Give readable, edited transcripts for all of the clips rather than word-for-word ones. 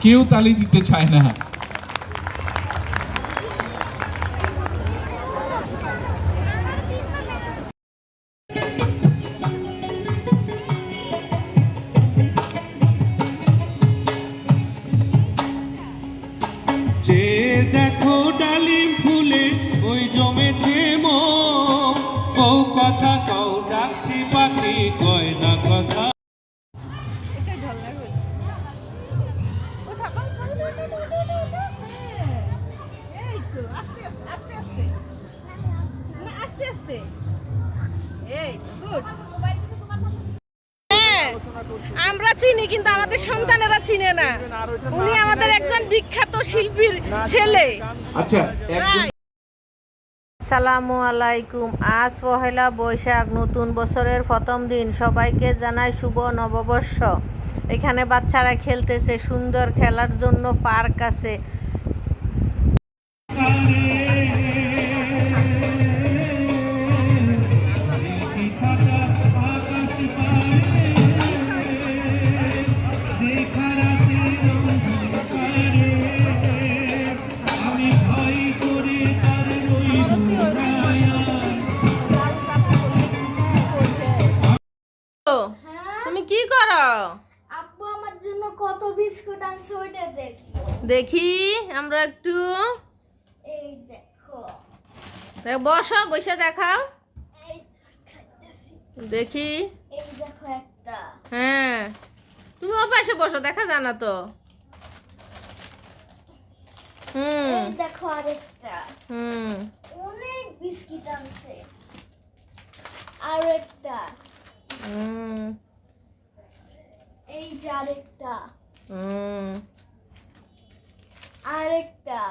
কেউ তালি দিতে চায় না। যে দেখো ডালিম ফুলে ওই জমেছে মোম, কও কথা কও ডাকছি পাখি কয় না কথা। আমরা চিনি কিন্তু আমাদের সন্তানেরা চিনে না। উনি আমাদের একজন বিখ্যাত শিল্পীর ছেলে। আচ্ছা, আসসালামু আলাইকুম। আজ পহেলা বৈশাখ, নতুন বছরের প্রথম দিন। সবাইকে জানাই শুভ নববর্ষ। এখানে বাচ্চারা খেলতেছে, সুন্দর খেলার জন্য পার্ক আছে। তুমি কি করো? আব্বু আমার জন্য কত বিস্কুট আনছে ওইটা দেখি। দেখি আমরা একটু। এই দেখো, বসো, বসে দেখাও। এই খাইতেছি। দেখি। এই দেখো একটা। হ্যাঁ, তুমি ও পাশে বসো, দেখা যায় না তো। এই দেখো আরেকটা। হুম অনেক বিস্কিট আনছে। আর একটা। এই যে আরেকটা। আরেকটা।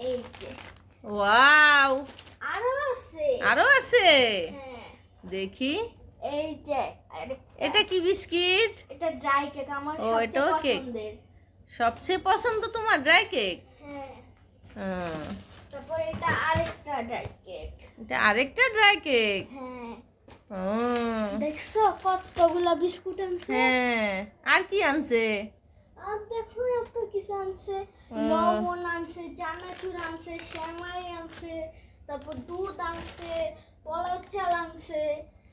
এই যে। ওয়াও, আরো আছে। আরো আছে। হ্যাঁ। দেখি। এই যে আরেকটা। এটা কি বিস্কিট? এটা ড্রাই কেক, আমার ও, সবচেয়ে এটাও কেক? পছন্দের। সবচেয়ে পছন্দ তোমার ড্রাই কেক? হ্যাঁ। তারপর এটা আরেকটা ড্রাই কেক। এটা আরেকটা ড্রাই কেক? হ্যাঁ। ও দেখছো কতগুলা বিস্কুট আনছে? হ্যাঁ, আর কি আনছে? আর দেখো এত কিছু আনছে। লবণ আনছে, চানাচুর আনছে, সেমাই আনছে, তারপর দুধ আনছে, পোলাও চাল আনছে।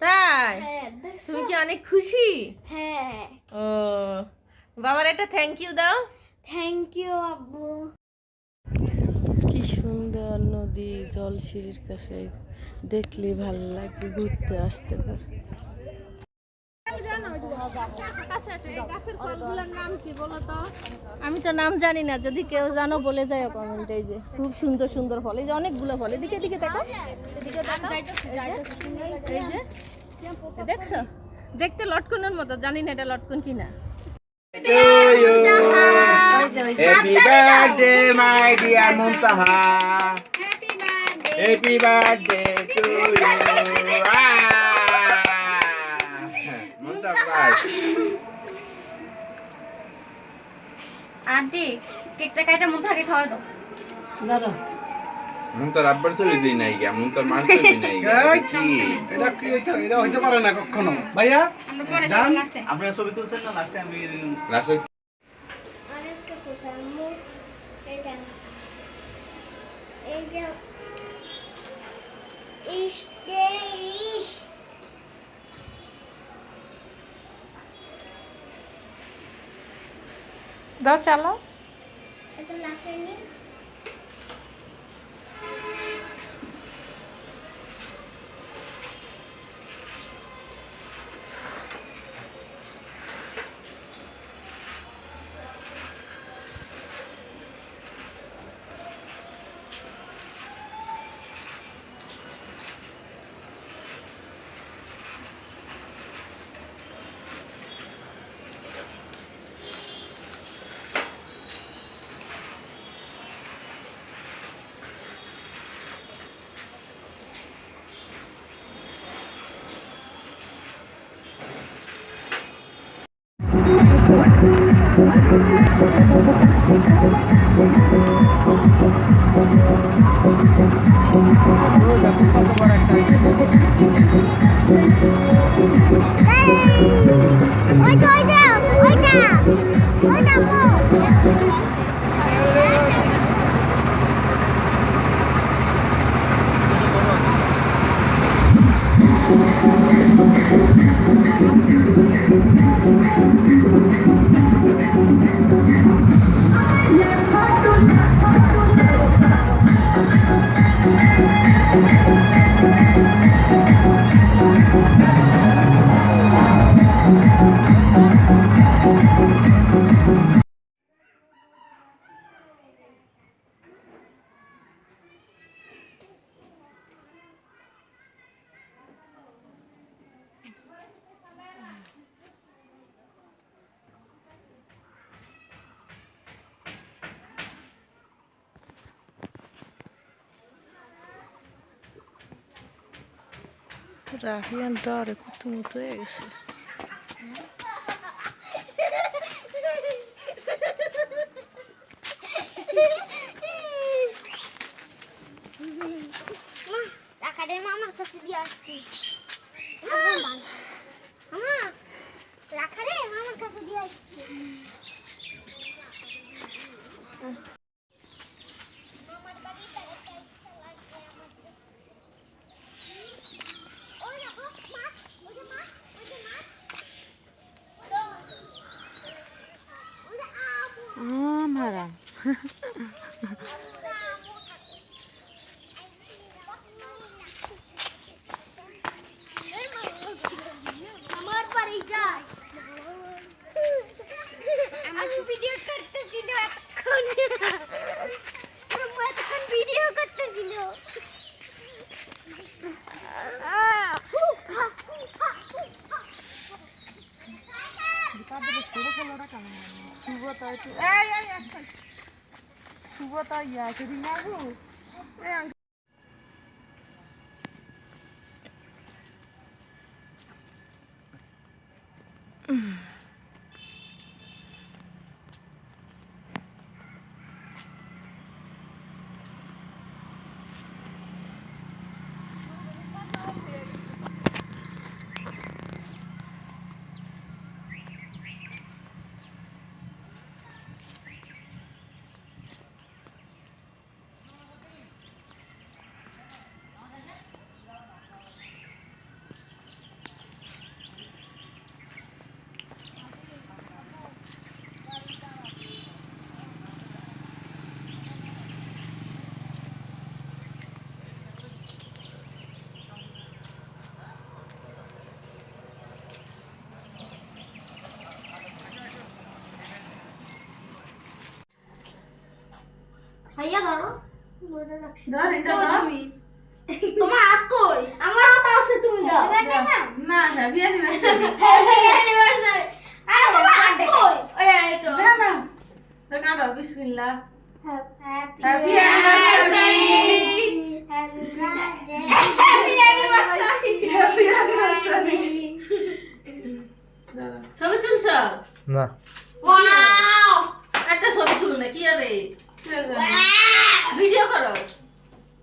তাই? হ্যাঁ, দেখছো? তুমি কি অনেক খুশি? হ্যাঁ। ও বাবার একটা থ্যাংক ইউ দাও। থ্যাংক ইউ আব্বু। কি সুন্দর নদী, জলসিঁড়ির কাছে দেখলে ভালো লাগে, ঘুরতে আসতে পারে। আমি তো নাম জানি না, যদি কেউ জানো বলে যায় কমেন্টে। এই যে খুব সুন্দর সুন্দর ফল, এই যে অনেকগুলো ফল। এদিকে এদিকে দেখো, এদিকে দেখো। এই যে দেখছো, দেখতে লটকনের মতো, জানি না এটা লটকন কিনা। Happy birthday, my dear Muntaha. Happy birthday to you. Muntaha. Aunty, কেকটা কাটা মুন্তাহাকে খাওয়া দাও। ধরো। মুন্তার আব্বার ছবি দিই নাই গা, মুন্তার মার ছবি নাই গা। এটা কি এটা হইতে পারে না কখনো ভাইয়া। আমরা পরে জান, লাস্টে। আপনারা ছবি তুলছেন না লাস্টে? আমি লাস্টে আরেকটা কোথায় মুখ? এটা না। এই যে ইস্তে ইস। দাও চালো। এটা লাগানি। রাহিয়ান ডরে কুতুমুতু হয়ে গেছে। রাখারে মামার কাছে দিয়ে আসছি। মামা রাখারে মামার কাছে দিয়ে আসছি। মামার বাড়ি বেড়াতে লাগছে আমাদের। ওই দেখো মাছ, ওই যে মাছ, ওই যে মাছ। ওই যে আমু। মারা আমার বাড়ি যাই। আমার ভিডিও করতেছিল এতক্ষণ। এতক্ষণ ভিডিও করতেছিল। ভাইয়া ধরো। তোমার হাত কই? আমার হাত আছে, তুমি দাও। না হ্যাপি অ্যানিভার্সারি। Happy anniversary. আরে তোমার হাত কই? ওই এই তো। না না দেখাও বিসমিল্লাহ। Happy happy anniversary. Happy anniversary. Happy anniversary. ছবি তুলছ? না ওয়াও একটা ছবি তুল না কি আরে ভিডিও করো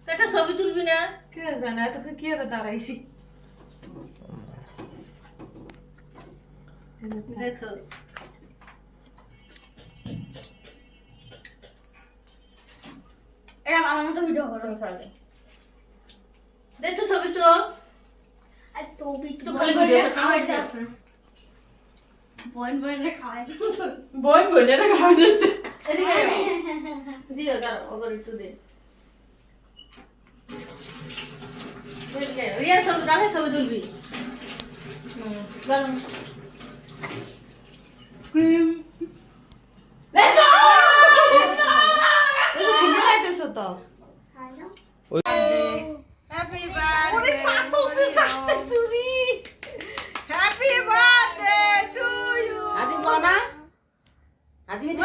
একটা ছবি তুলবি না কে জানে এতক্ষণ কি আরে দাঁড়াইছি দেখো এটা ভালো মতো ভিডিও করো। দেখো ছবি তুল আর তো তো খালি ভিডিও খাওয়াইতে আছে। বোন খাওয়াইতে। বোন বোনেরা খাওয়া যাচ্ছে এদিকে দিও দাঁড়াও ওগর একটু দে দেখে রিয়া ছবি রাখে ছবি তুলবি দাঁড়াও ক্রিম লেটস গো এটা সুন্দর হইতেছ তো হ্যাপি বার্থডে ওরে সাতো যে সাতে সুরি হ্যাপি বার্থডে টু ইউ আজি বনা আজি মিতে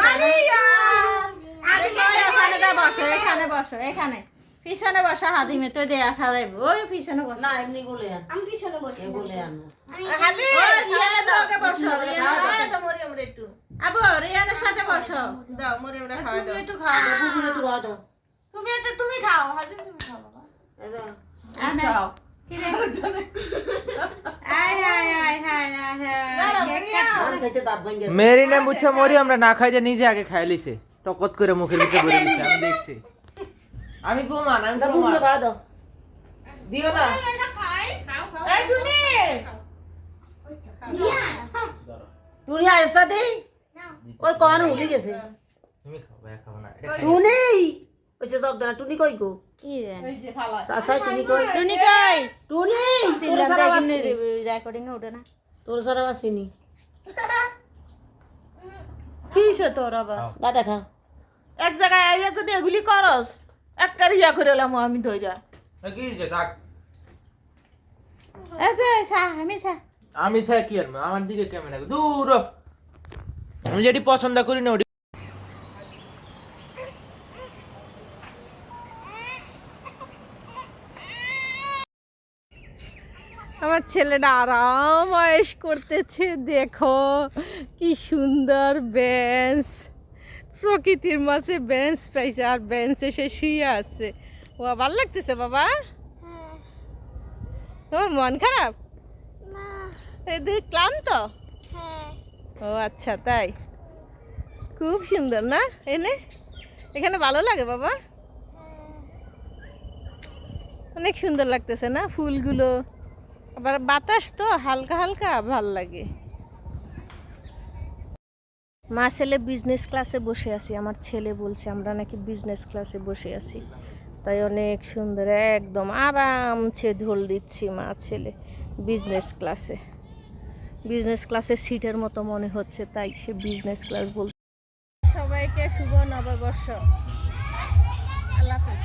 এখানে বসো এখানে পিছনে বসো হাদিমে তো দেয়া খাওয়াইব ওই পিছনে বসো না এমনি গুলে আন আমি পিছনে বসি। গুলে আন আমি হাদি রিয়া দাওকে বসো রিয়া তো মরিয়ম রে একটু আবো রিয়ানের সাথে বসো দাও মরিয়ম রে খাওয়া দাও একটু খাওয়া দাও বুবুরে একটু খাওয়া দাও তুমি খাও হাদিম তুমি খাও বাবা দাও আচ্ছা কি রে আয় আয় আয় আয় আয় কেক কাট মেরিনে মুছে মরি আমরা না খাই যে নিজে আগে খাই লিছে টকত করে মুখের ভিতরে ভরে লিছে আমি দেখছি আমি প্রমাণ আমি প্রমাণ দিও না এই টুনি টুনি আইসা দে ওই কোন উঠে গেছে তুমি খাও ভাই খাও না টুনি ওইসে সব দানা টুনি কই গো এই যে ভালো সাসা টুনি কই টুনি কই টুনি সিলাম দেখিনি রেকর্ডিং এ ওঠে না তোর সারা বাসিনি কিসে তোর আবার দাদা খা এক জায়গায় আইয়া যদি এগুলি করস এক কারিয়া করে এলাম আমি ধইরা কি যে থাক এই যে আমি চাই কি আর আমার দিকে ক্যামেরা দূর হ। আমি যেটি পছন্দ করি না ওটি আমার ছেলেটা আরাম আয়েশ করতেছে দেখো কি সুন্দর বেঞ্চ প্রকৃতির মাঝে বেঞ্চ পাইছে আর বেঞ্চে সে শুয়ে আছে ও ভালো লাগতেছে বাবা তোমার মন খারাপ না এই দেখ ক্লান্ত হ্যাঁ ও আচ্ছা তাই খুব সুন্দর না এখানে ভালো লাগে বাবা অনেক সুন্দর লাগতেছে না ফুলগুলো আবার বাতাস তো হালকা হালকা ভাল লাগে মা ছেলে বিজনেস ক্লাসে বসে আছি আমার ছেলে বলছে আমরা নাকি বিজনেস ক্লাসে বসে আছি তাই অনেক সুন্দর একদম আরামসে ঢোল দিচ্ছি মা ছেলে বিজনেস ক্লাসে সিটের মতো মনে হচ্ছে তাই সে বিজনেস ক্লাস বলছে সবাইকে শুভ নববর্ষ আল্লাহ হাফেজ